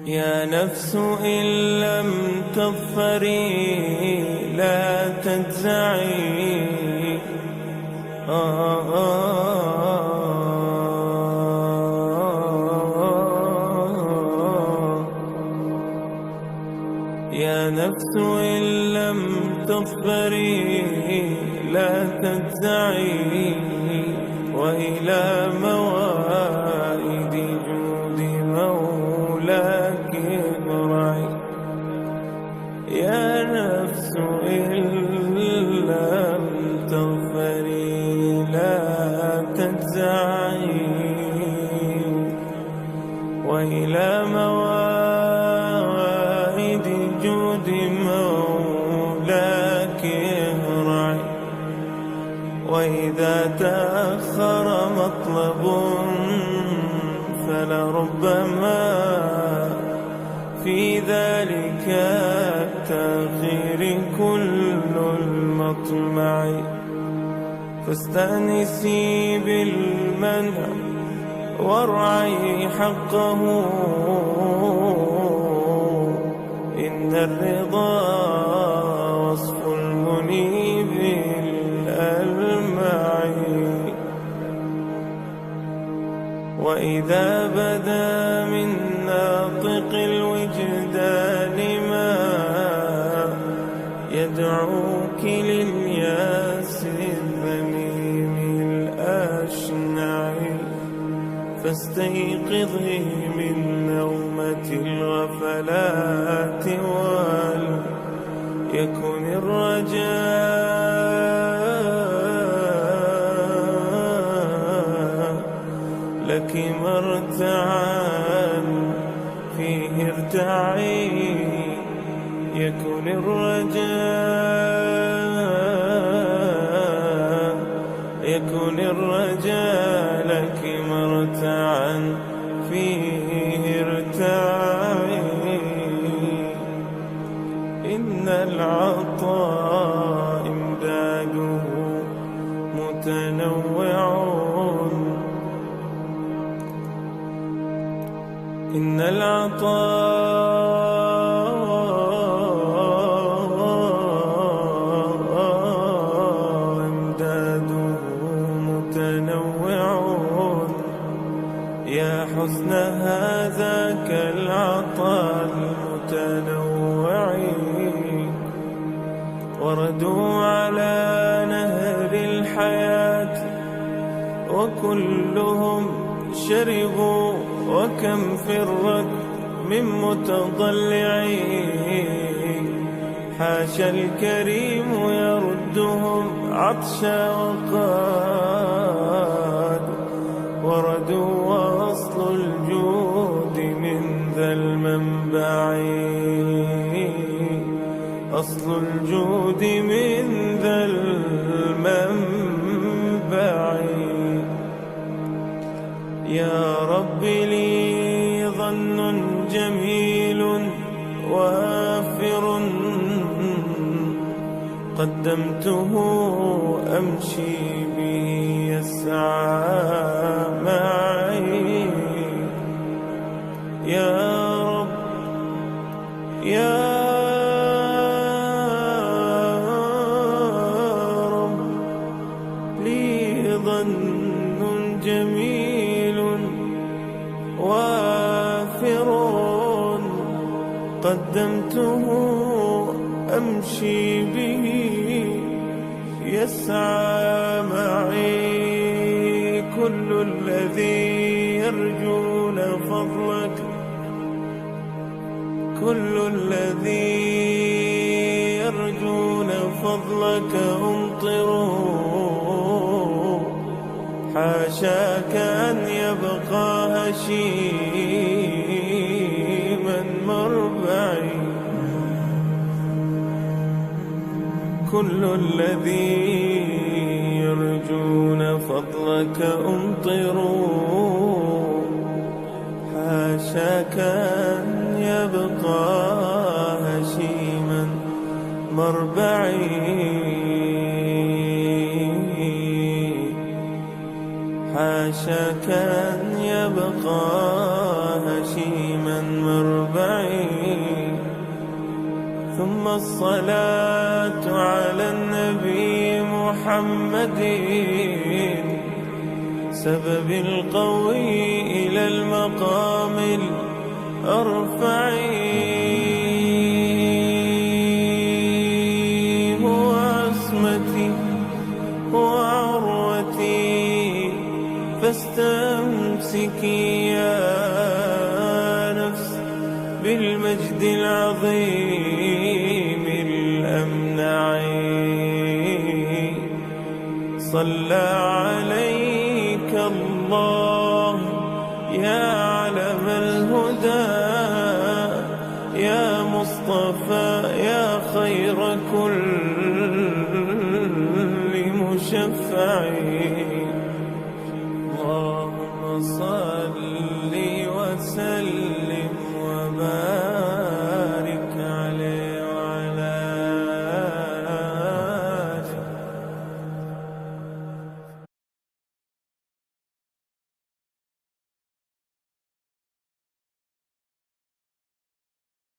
يا نفس إن لم تظفري لا تجزعي. يا نفس إن لم تظفري لا تجزعي، وإلى موائد جود مولاك ارجعي. يا نفس إن لم تظفري لا تجزعي، وإلى موائد جود مولاك ارجعي. وإذا تأخر مطلب فلربما في ذلك التأخير كل المطمع. فاستأنسي بالمنع وارعي حقه، إن الرضا وصف المنيب الألمع. وإذا بدا من ناطق الوجدان ما يدعوك للياس الذميم الأشنع، فاستيقظي من نومة الغفلات وليكن الرجاء لك مرتعا فيه ارتعي. يكن الرجاء لك مرتعا فيه ارتعي. إن العطاء إمداده متنوع، إن العطاء إمداده متنوع. يا حسن هذاك العطاء المتنوع، وردوا على نهر الحياة وكلهم شربوا، وكم فرت من متضلعين. حاشا الكريم يردهم عطشا وقاد وردوا، وأصل الجود من ذا المنبع. أصل الجود من ذا المنبع. يا رب لي ظن جميل وافر قدمته أمشي به يسعى معي. يا رب يا رب لي ظن جميل وافر قدمته أمشي به يسعى معي. كل الذي يرجون فضلك، كل الذي يرجون فضلك امطروا. حاشاك أن يبقى هشيما مربعي. كل الذي يرجون فضلك امطروا. حاشاك أن يبقى هشيما مربعي. حاشاك يبقى هشيما مربعي. ثم الصلاة على النبي محمد سبب القوي إلى المقام الأرفع. هو عصمتي هو عروتي فاستمسكي يا نفس بالمجد العظيم الأمنع. صلى عليك الله يا علم الهدى يا مصطفى يا خير كل مشفع. اللهم صل